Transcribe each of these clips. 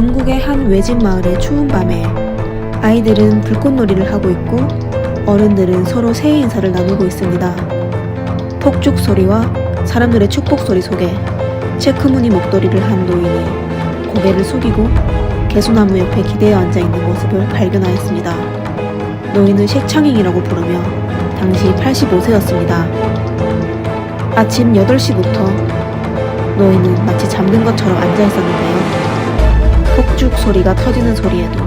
중국의 한 외진 마을의 추운 밤에 아이들은 불꽃놀이를 하고 있고 어른들은 서로 새해 인사를 나누고 있습니다. 폭죽 소리와 사람들의 축복 소리 속에 체크무늬 목도리를 한 노인이 고개를 숙이고 개소나무 옆에 기대어 앉아있는 모습을 발견하였습니다. 노인은 셰창잉이라고 부르며 당시 85세였습니다. 아침 8시부터 노인은 마치 잠든 것처럼 앉아있었는데요. 폭죽 소리가 터지는 소리에도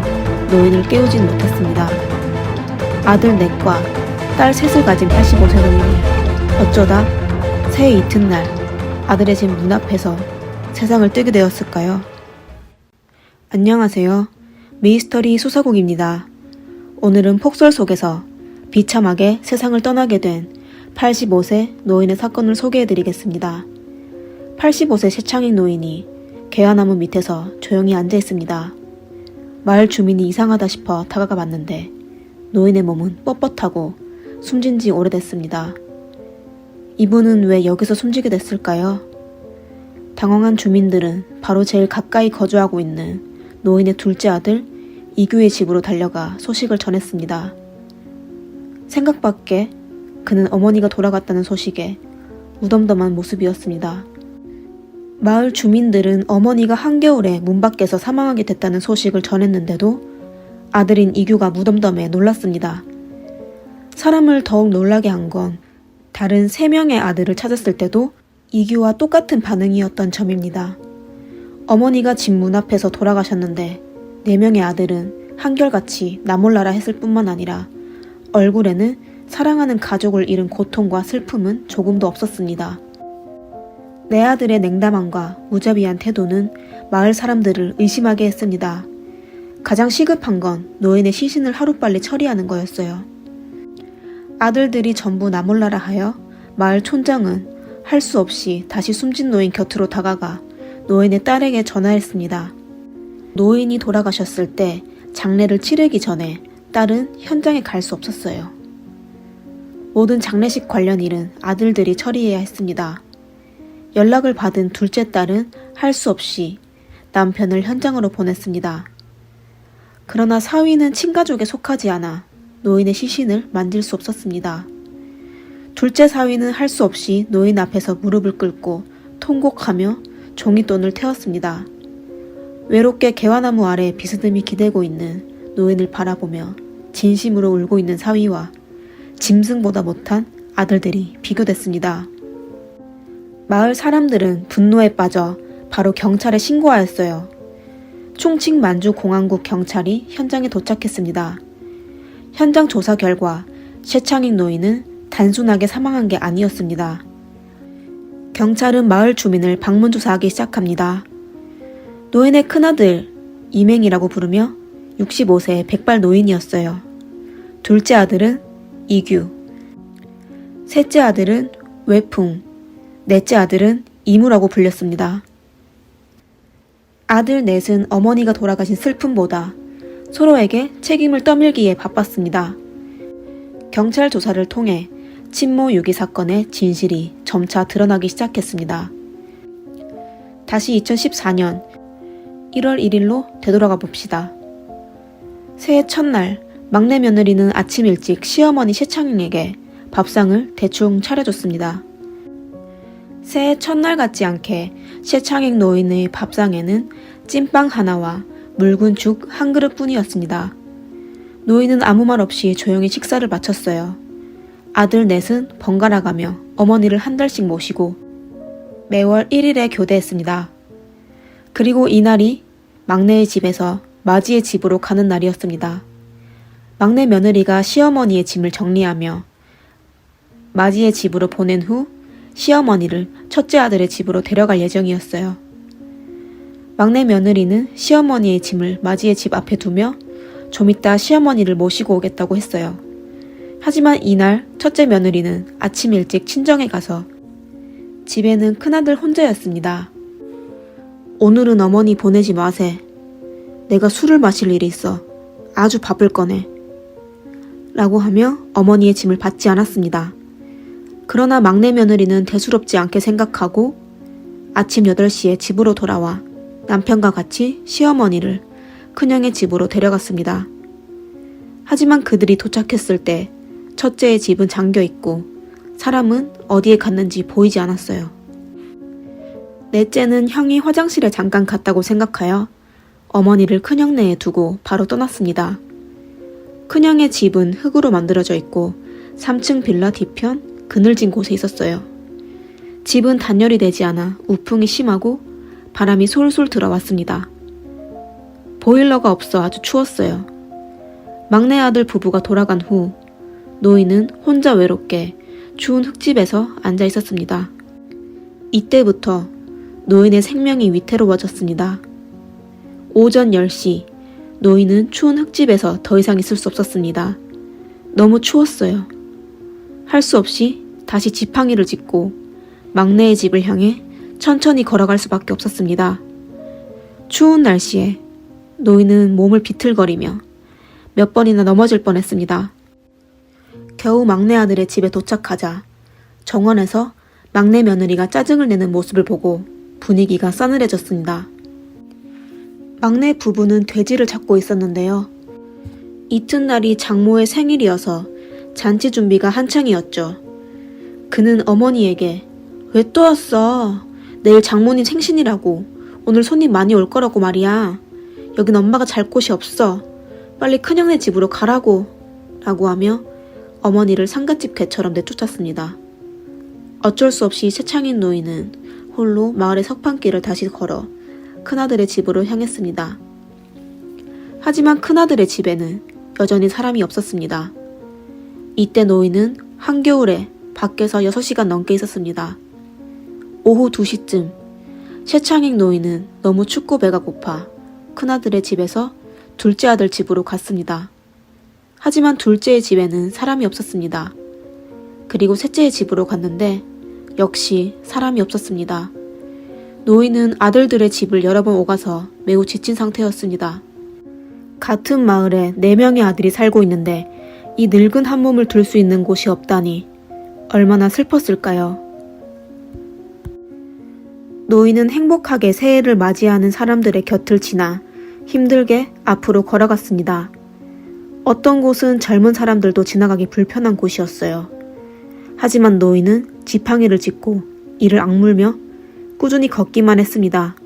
노인을 깨우진 못했습니다. 아들 넷과 딸 셋을 가진 85세 노인이 어쩌다 새해 이튿날 아들의 집 문 앞에서 세상을 뜨게 되었을까요? 안녕하세요. 미스터리 수사국입니다. 오늘은 폭설 속에서 비참하게 세상을 떠나게 된 85세 노인의 사건을 소개해드리겠습니다. 85세 셰창잉 노인이 개화나무 밑에서 조용히 앉아 있습니다. 마을 주민이 이상하다 싶어 다가가 봤는데 노인의 몸은 뻣뻣하고 숨진 지 오래됐습니다. 이분은 왜 여기서 숨지게 됐을까요? 당황한 주민들은 바로 제일 가까이 거주하고 있는 노인의 둘째 아들 이규의 집으로 달려가 소식을 전했습니다. 생각 밖에 그는 어머니가 돌아갔다는 소식에 무덤덤한 모습이었습니다. 마을 주민들은 어머니가 한겨울에 문 밖에서 사망하게 됐다는 소식을 전했는데도 아들인 이규가 무덤덤해 놀랐습니다. 사람을 더욱 놀라게 한 건 다른 3명의 아들을 찾았을 때도 이규와 똑같은 반응이었던 점입니다. 어머니가 집 문 앞에서 돌아가셨는데 4명의 아들은 한결같이 나몰라라 했을 뿐만 아니라 얼굴에는 사랑하는 가족을 잃은 고통과 슬픔은 조금도 없었습니다. 내 아들의 냉담함과 무자비한 태도는 마을 사람들을 의심하게 했습니다. 가장 시급한 건 노인의 시신을 하루빨리 처리하는 거였어요. 아들들이 전부 나몰라라 하여 마을 촌장은 할 수 없이 다시 숨진 노인 곁으로 다가가 노인의 딸에게 전화했습니다. 노인이 돌아가셨을 때 장례를 치르기 전에 딸은 현장에 갈 수 없었어요. 모든 장례식 관련 일은 아들들이 처리해야 했습니다. 연락을 받은 둘째 딸은 할 수 없이 남편을 현장으로 보냈습니다. 그러나 사위는 친가족에 속하지 않아 노인의 시신을 만질 수 없었습니다. 둘째 사위는 할 수 없이 노인 앞에서 무릎을 꿇고 통곡하며 종잇돈을 태웠습니다. 외롭게 개화나무 아래 비스듬히 기대고 있는 노인을 바라보며 진심으로 울고 있는 사위와 짐승보다 못한 아들들이 비교됐습니다. 마을 사람들은 분노에 빠져 바로 경찰에 신고하였어요. 충칭 만주 공안국 경찰이 현장에 도착했습니다. 현장 조사 결과 셰창잉 노인은 단순하게 사망한 게 아니었습니다. 경찰은 마을 주민을 방문 조사하기 시작합니다. 노인의 큰아들 이맹이라고 부르며 65세의 백발 노인이었어요. 둘째 아들은 이규, 셋째 아들은 외풍, 넷째 아들은 이무라고 불렸습니다. 아들 넷은 어머니가 돌아가신 슬픔보다 서로에게 책임을 떠밀기에 바빴습니다. 경찰 조사를 통해 친모 유기 사건의 진실이 점차 드러나기 시작했습니다. 다시 2014년 1월 1일로 되돌아가 봅시다. 새해 첫날 막내 며느리는 아침 일찍 시어머니 셰창잉에게 밥상을 대충 차려줬습니다. 새해 첫날 같지 않게 셰창잉 노인의 밥상에는 찐빵 하나와 묽은 죽 한 그릇 뿐이었습니다. 노인은 아무 말 없이 조용히 식사를 마쳤어요. 아들 넷은 번갈아가며 어머니를 한 달씩 모시고 매월 1일에 교대했습니다. 그리고 이날이 막내의 집에서 마지의 집으로 가는 날이었습니다. 막내 며느리가 시어머니의 짐을 정리하며 마지의 집으로 보낸 후 시어머니를 첫째 아들의 집으로 데려갈 예정이었어요. 막내 며느리는 시어머니의 짐을 마지의 집 앞에 두며 좀 이따 시어머니를 모시고 오겠다고 했어요. 하지만 이날 첫째 며느리는 아침 일찍 친정에 가서 집에는 큰아들 혼자였습니다. 오늘은 어머니 보내지 마세. 내가 술을 마실 일이 있어. 아주 바쁠 거네. 라고 하며 어머니의 짐을 받지 않았습니다. 그러나 막내 며느리는 대수롭지 않게 생각하고 아침 8시에 집으로 돌아와 남편과 같이 시어머니를 큰형의 집으로 데려갔습니다. 하지만 그들이 도착했을 때 첫째의 집은 잠겨 있고 사람은 어디에 갔는지 보이지 않았어요. 넷째는 형이 화장실에 잠깐 갔다고 생각하여 어머니를 큰형네에 두고 바로 떠났습니다. 큰형의 집은 흙으로 만들어져 있고 3층 빌라 뒤편 그늘진 곳에 있었어요. 집은 단열이 되지 않아 우풍이 심하고 바람이 솔솔 들어왔습니다. 보일러가 없어 아주 추웠어요. 막내 아들 부부가 돌아간 후 노인은 혼자 외롭게 추운 흙집에서 앉아 있었습니다. 이때부터 노인의 생명이 위태로워졌습니다. 오전 10시 노인은 추운 흙집에서 더 이상 있을 수 없었습니다. 너무 추웠어요. 할 수 없이 다시 지팡이를 짚고 막내의 집을 향해 천천히 걸어갈 수밖에 없었습니다. 추운 날씨에 노인은 몸을 비틀거리며 몇 번이나 넘어질 뻔했습니다. 겨우 막내 아들의 집에 도착하자 정원에서 막내 며느리가 짜증을 내는 모습을 보고 분위기가 싸늘해졌습니다. 막내 부부는 돼지를 잡고 있었는데요. 이튿날이 장모의 생일이어서 잔치 준비가 한창이었죠. 그는 어머니에게 "왜 또 왔어? 내일 장모님 생신이라고. 오늘 손님 많이 올 거라고 말이야. 여긴 엄마가 잘 곳이 없어. 빨리 큰형네 집으로 가라고." 라고 하며 어머니를 상갓집 개처럼 내쫓았습니다. 어쩔 수 없이 새창인 노인은 홀로 마을의 석판길을 다시 걸어 큰아들의 집으로 향했습니다. 하지만 큰아들의 집에는 여전히 사람이 없었습니다. 이때 노인은 한겨울에 밖에서 6시간 넘게 있었습니다. 오후 2시쯤 새창인 노인은 너무 춥고 배가 고파 큰아들의 집에서 둘째 아들 집으로 갔습니다. 하지만 둘째의 집에는 사람이 없었습니다. 그리고 셋째의 집으로 갔는데 역시 사람이 없었습니다. 노인은 아들들의 집을 여러 번 오가서 매우 지친 상태였습니다. 같은 마을에 4명의 아들이 살고 있는데 이 늙은 한 몸을 둘 수 있는 곳이 없다니 얼마나 슬펐을까요? 노인은 행복하게 새해를 맞이하는 사람들의 곁을 지나 힘들게 앞으로 걸어갔습니다. 어떤 곳은 젊은 사람들도 지나가기 불편한 곳이었어요. 하지만 노인은 지팡이를 짚고 이를 악물며 꾸준히 걷기만 했습니다.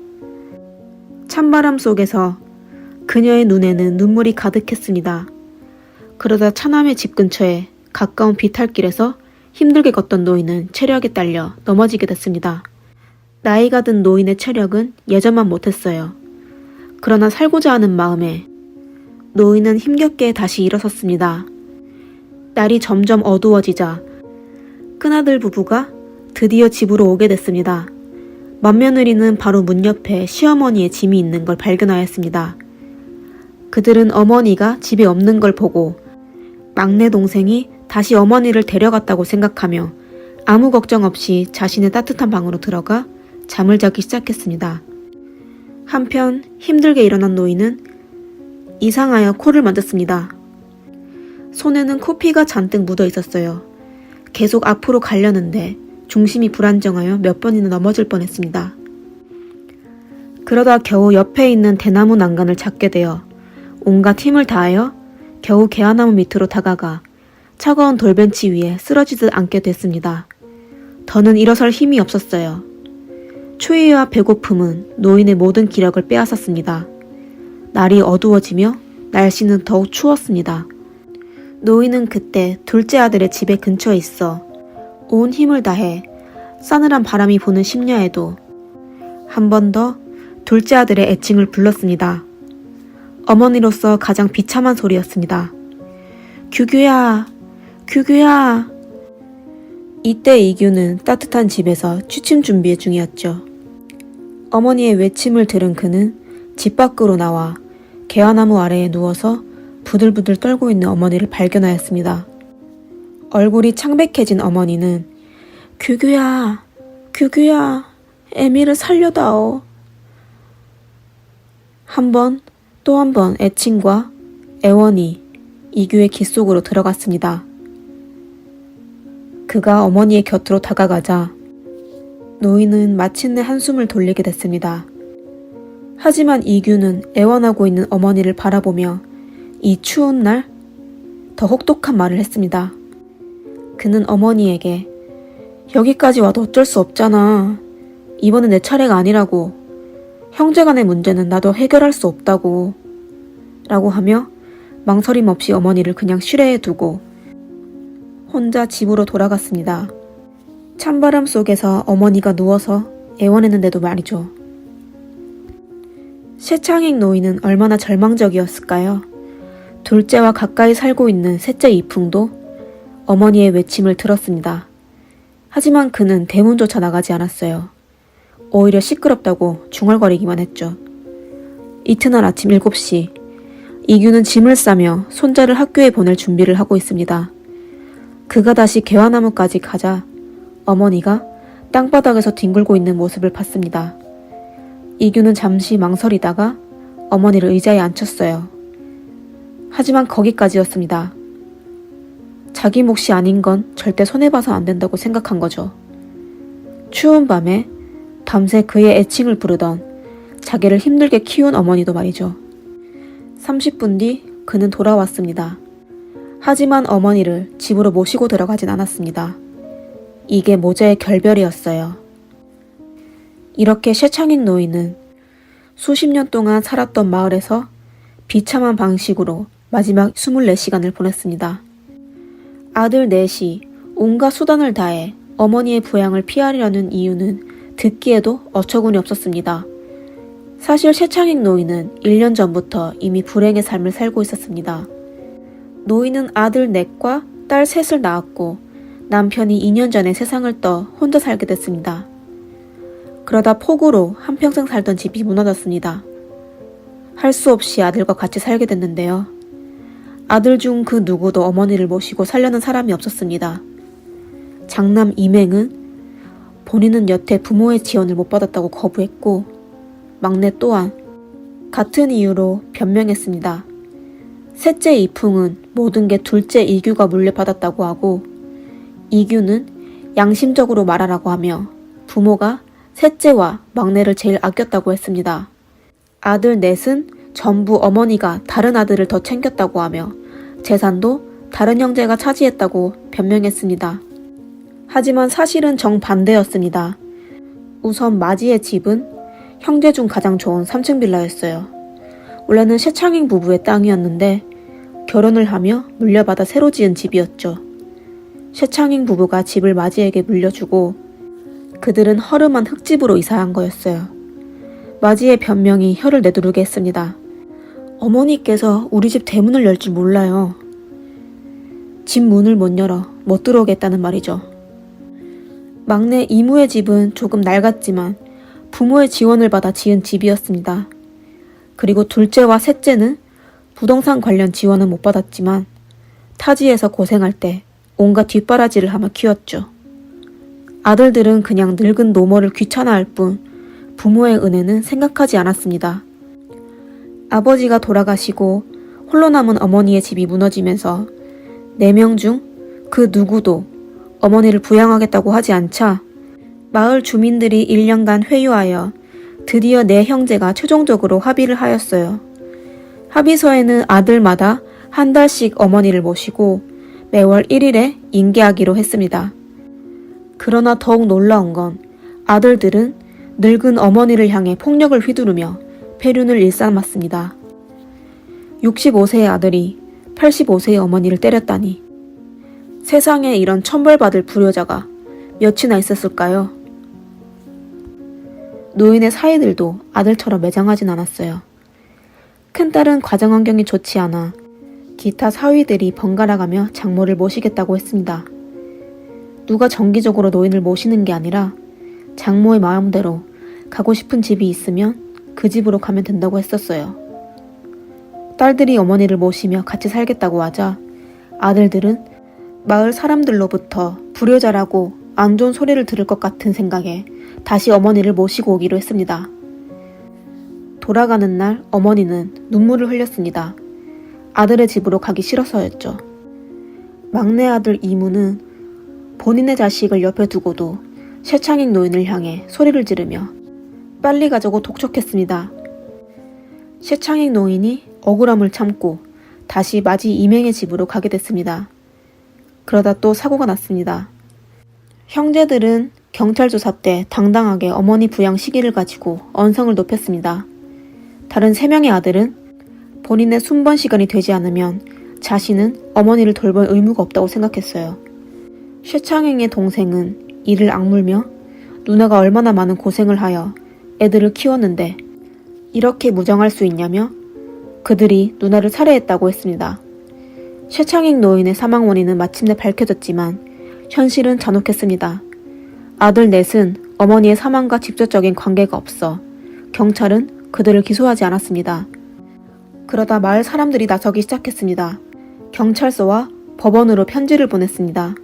찬바람 속에서 그녀의 눈에는 눈물이 가득했습니다. 그러다 차남의 집 근처에 가까운 비탈길에서 힘들게 걷던 노인은 체력에 딸려 넘어지게 됐습니다. 나이가 든 노인의 체력은 예전만 못했어요. 그러나 살고자 하는 마음에 노인은 힘겹게 다시 일어섰습니다. 날이 점점 어두워지자 큰아들 부부가 드디어 집으로 오게 됐습니다. 맏며느리는 바로 문 옆에 시어머니의 짐이 있는 걸 발견하였습니다. 그들은 어머니가 집에 없는 걸 보고 막내 동생이 다시 어머니를 데려갔다고 생각하며 아무 걱정 없이 자신의 따뜻한 방으로 들어가 잠을 자기 시작했습니다. 한편 힘들게 일어난 노인은 이상하여 코를 만졌습니다. 손에는 코피가 잔뜩 묻어 있었어요. 계속 앞으로 가려는데 중심이 불안정하여 몇 번이나 넘어질 뻔했습니다. 그러다 겨우 옆에 있는 대나무 난간을 잡게 되어 온갖 힘을 다하여 겨우 개화나무 밑으로 다가가 차가운 돌벤치 위에 쓰러지듯 앉게 됐습니다. 더는 일어설 힘이 없었어요. 추위와 배고픔은 노인의 모든 기력을 빼앗았습니다. 날이 어두워지며 날씨는 더욱 추웠습니다. 노인은 그때 둘째 아들의 집에 근처에 있어 온 힘을 다해 싸늘한 바람이 부는 심야에도 한 번 더 둘째 아들의 애칭을 불렀습니다. 어머니로서 가장 비참한 소리였습니다. 규규야, 규규야. 이때 이규는 따뜻한 집에서 취침 준비 중이었죠. 어머니의 외침을 들은 그는 집 밖으로 나와 개화나무 아래에 누워서 부들부들 떨고 있는 어머니를 발견하였습니다. 얼굴이 창백해진 어머니는 규규야, 규규야, 애미를 살려다오. 한 번, 또 한 번 애칭과 애원이 이규의 귀 속으로 들어갔습니다. 그가 어머니의 곁으로 다가가자 노인은 마침내 한숨을 돌리게 됐습니다. 하지만 이규는 애원하고 있는 어머니를 바라보며 이 추운 날 더 혹독한 말을 했습니다. 그는 어머니에게 여기까지 와도 어쩔 수 없잖아. 이번엔 내 차례가 아니라고. 형제간의 문제는 나도 해결할 수 없다고. 라고 하며 망설임 없이 어머니를 그냥 실외에 두고 혼자 집으로 돌아갔습니다. 찬바람 속에서 어머니가 누워서 애원했는데도 말이죠.謝昌익 노인은 얼마나 절망적이었을까요? 둘째와 가까이 살고 있는 셋째 이풍도 어머니의 외침을 들었습니다. 하지만 그는 대문조차 나가지 않았어요. 오히려 시끄럽다고 중얼거리기만 했죠. 이튿날 아침 7시, 이규는 짐을 싸며 손자를 학교에 보낼 준비를 하고 있습니다. 그가 다시 개화나무까지 가자 어머니가 땅바닥에서 뒹굴고 있는 모습을 봤습니다. 이규는 잠시 망설이다가 어머니를 의자에 앉혔어요. 하지만 거기까지였습니다. 자기 몫이 아닌 건 절대 손해봐서 안 된다고 생각한 거죠. 추운 밤에 밤새 그의 애칭을 부르던 자기를 힘들게 키운 어머니도 말이죠. 30분 뒤 그는 돌아왔습니다. 하지만 어머니를 집으로 모시고 들어가진 않았습니다. 이게 모자의 결별이었어요. 이렇게謝昌익 노인은 수십 년 동안 살았던 마을에서 비참한 방식으로 마지막 24시간을 보냈습니다. 아들 넷이 온갖 수단을 다해 어머니의 부양을 피하려는 이유는 듣기에도 어처구니 없었습니다. 사실謝昌익 노인은 1년 전부터 이미 불행의 삶을 살고 있었습니다. 노인은 아들 넷과 딸 셋을 낳았고 남편이 2년 전에 세상을 떠 혼자 살게 됐습니다. 그러다 폭우로 한평생 살던 집이 무너졌습니다. 할 수 없이 아들과 같이 살게 됐는데요. 아들 중 그 누구도 어머니를 모시고 살려는 사람이 없었습니다. 장남 이맹은 본인은 여태 부모의 지원을 못 받았다고 거부했고 막내 또한 같은 이유로 변명했습니다. 셋째 이풍은 모든 게 둘째 이규가 물려받았다고 하고 이규는 양심적으로 말하라고 하며 부모가 셋째와 막내를 제일 아꼈다고 했습니다. 아들 넷은 전부 어머니가 다른 아들을 더 챙겼다고 하며 재산도 다른 형제가 차지했다고 변명했습니다. 하지만 사실은 정반대였습니다. 우선 마지의 집은 형제 중 가장 좋은 3층 빌라였어요. 원래는謝昌익 부부의 땅이었는데 결혼을 하며 물려받아 새로 지은 집이었죠.謝昌익 부부가 집을 마지에게 물려주고 그들은 허름한 흙집으로 이사한 거였어요. 마지의 변명이 혀를 내두르게 했습니다. 어머니께서 우리 집 대문을 열 줄 몰라요. 집 문을 못 열어 못 들어오겠다는 말이죠. 막내 이무의 집은 조금 낡았지만 부모의 지원을 받아 지은 집이었습니다. 그리고 둘째와 셋째는 부동산 관련 지원은 못 받았지만 타지에서 고생할 때 온갖 뒷바라지를 하며 키웠죠. 아들들은 그냥 늙은 노모를 귀찮아할 뿐 부모의 은혜는 생각하지 않았습니다. 아버지가 돌아가시고 홀로 남은 어머니의 집이 무너지면서 4명 중 그 누구도 어머니를 부양하겠다고 하지 않자 마을 주민들이 1년간 회유하여 드디어 4형제가 최종적으로 합의를 하였어요. 합의서에는 아들마다 한 달씩 어머니를 모시고 매월 1일에 인계하기로 했습니다. 그러나 더욱 놀라운 건 아들들은 늙은 어머니를 향해 폭력을 휘두르며 폐륜을 일삼았습니다. 65세의 아들이 85세의 어머니를 때렸다니 세상에 이런 천벌받을 불효자가 몇이나 있었을까요? 노인의 사위들도 아들처럼 매장하진 않았어요. 큰딸은 가정 환경이 좋지 않아 기타 사위들이 번갈아가며 장모를 모시겠다고 했습니다. 누가 정기적으로 노인을 모시는 게 아니라 장모의 마음대로 가고 싶은 집이 있으면 그 집으로 가면 된다고 했었어요. 딸들이 어머니를 모시며 같이 살겠다고 하자 아들들은 마을 사람들로부터 불효자라고 안 좋은 소리를 들을 것 같은 생각에 다시 어머니를 모시고 오기로 했습니다. 돌아가는 날 어머니는 눈물을 흘렸습니다. 아들의 집으로 가기 싫어서였죠. 막내 아들 이무는 본인의 자식을 옆에 두고도謝昌익 노인을 향해 소리를 지르며 빨리 가자고 독촉했습니다. 최창익 노인이 억울함을 참고 다시 마지 이맹의 집으로 가게 됐습니다. 그러다 또 사고가 났습니다. 형제들은 경찰 조사 때 당당하게 어머니 부양 시기를 가지고 언성을 높였습니다. 다른 3명의 아들은 본인의 순번 시간이 되지 않으면 자신은 어머니를 돌볼 의무가 없다고 생각했어요. 최창행의 동생은 이를 악물며 누나가 얼마나 많은 고생을 하여 애들을 키웠는데 이렇게 무정할 수 있냐며 그들이 누나를 살해했다고 했습니다. 최창익 노인의 사망 원인은 마침내 밝혀졌지만 현실은 잔혹했습니다. 아들 넷은 어머니의 사망과 직접적인 관계가 없어 경찰은 그들을 기소하지 않았습니다. 그러다 마을 사람들이 나서기 시작했습니다. 경찰서와 법원으로 편지를 보냈습니다.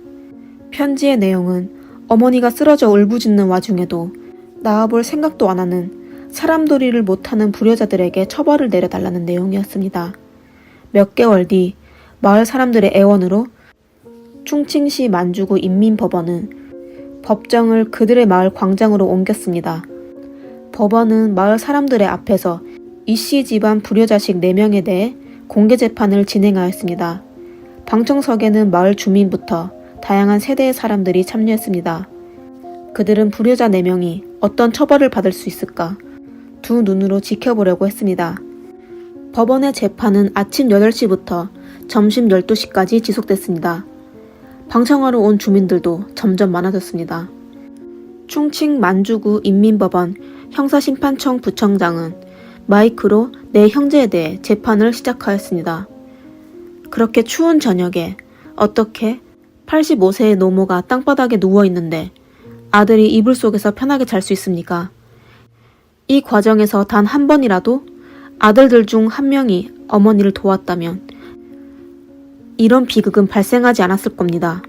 편지의 내용은 어머니가 쓰러져 울부짖는 와중에도 나아볼 생각도 안 하는 사람돌이를 못하는 불효자들에게 처벌을 내려달라는 내용이었습니다. 몇 개월 뒤 마을 사람들의 애원으로 충칭시 만주구 인민법원은 법정을 그들의 마을 광장으로 옮겼습니다. 법원은 마을 사람들의 앞에서 이씨 집안 불효자식 4명에 대해 공개재판을 진행하였습니다. 방청석에는 마을 주민부터 다양한 세대의 사람들이 참여했습니다. 그들은 불효자 4명이 어떤 처벌을 받을 수 있을까 두 눈으로 지켜보려고 했습니다. 법원의 재판은 아침 8시부터 점심 12시까지 지속됐습니다. 방청하러 온 주민들도 점점 많아졌습니다. 충칭 만주구 인민법원 형사심판청 부청장은 마이크로 4 형제에 대해 재판을 시작하였습니다. 그렇게 추운 저녁에 어떻게 85세의 노모가 땅바닥에 누워있는데 아들이 이불 속에서 편하게 잘 수 있습니까? 이 과정에서 단 한 번이라도 아들들 중 한 명이 어머니를 도왔다면 이런 비극은 발생하지 않았을 겁니다.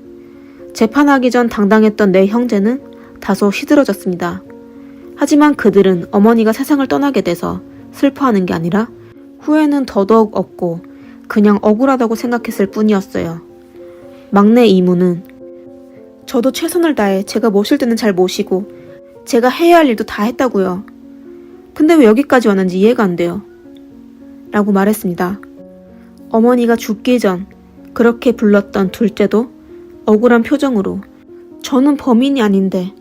재판하기 전 당당했던 4 형제는 다소 시들어졌습니다. 하지만 그들은 어머니가 세상을 떠나게 돼서 슬퍼하는 게 아니라 후회는 더더욱 없고 그냥 억울하다고 생각했을 뿐이었어요. 막내 이모는 저도 최선을 다해 제가 모실 때는 잘 모시고 제가 해야 할 일도 다 했다고요. 근데 왜 여기까지 왔는지 이해가 안 돼요. 라고 말했습니다. 어머니가 죽기 전 그렇게 불렀던 둘째도 억울한 표정으로 저는 범인이 아닌데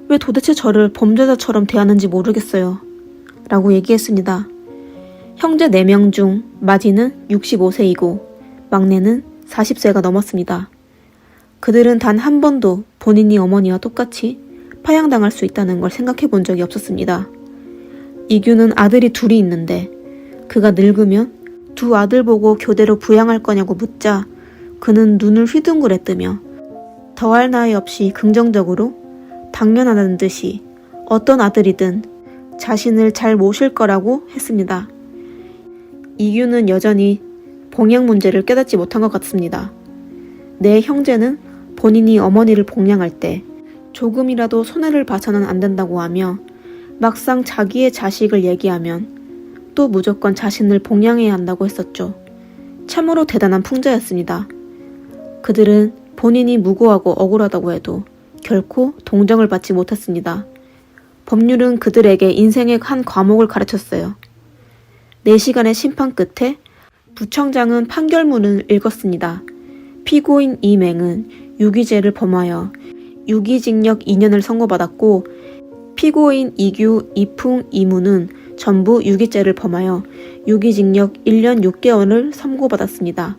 왜 도대체 저를 범죄자처럼 대하는지 모르겠어요. 라고 얘기했습니다. 형제 4명 중 마지는 65세이고 막내는 40세가 넘었습니다. 그들은 단 한 번도 본인이 어머니와 똑같이 파양당할 수 있다는 걸 생각해 본 적이 없었습니다. 이규는 아들이 2이 있는데 그가 늙으면 2 아들 보고 교대로 부양할 거냐고 묻자 그는 눈을 휘둥그레뜨며 더할 나위 없이 긍정적으로 당연하다는 듯이 어떤 아들이든 자신을 잘 모실 거라고 했습니다. 이규는 여전히 봉양 문제를 깨닫지 못한 것 같습니다. 4 형제는 본인이 어머니를 봉양할 때 조금이라도 손해를 봐서는 안 된다고 하며 막상 자기의 자식을 얘기하면 또 무조건 자신을 봉양해야 한다고 했었죠. 참으로 대단한 풍자였습니다. 그들은 본인이 무고하고 억울하다고 해도 결코 동정을 받지 못했습니다. 법률은 그들에게 인생의 한 과목을 가르쳤어요. 4시간의 심판 끝에 부청장은 판결문을 읽었습니다. 피고인 이맹은 유기죄를 범하여 유기징역 2년을 선고받았고 피고인 이규, 이풍, 이무는 전부 유기죄를 범하여 유기징역 1년 6개월을 선고받았습니다.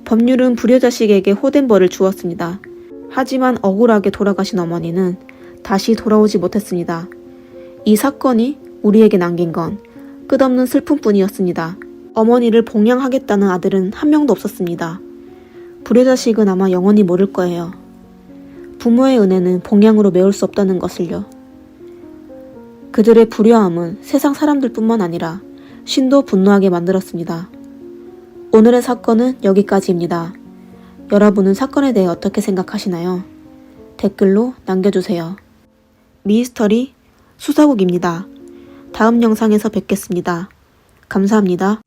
법률은 불효자식에게 호된 벌을 주었습니다. 하지만 억울하게 돌아가신 어머니는 다시 돌아오지 못했습니다. 이 사건이 우리에게 남긴 건 끝없는 슬픔뿐이었습니다. 어머니를 봉양하겠다는 아들은 한 명도 없었습니다. 불효자식은 아마 영원히 모를 거예요. 부모의 은혜는 봉양으로 메울 수 없다는 것을요. 그들의 불효함은 세상 사람들뿐만 아니라 신도 분노하게 만들었습니다. 오늘의 사건은 여기까지입니다. 여러분은 사건에 대해 어떻게 생각하시나요? 댓글로 남겨주세요. 미스터리 수사국입니다. 다음 영상에서 뵙겠습니다. 감사합니다.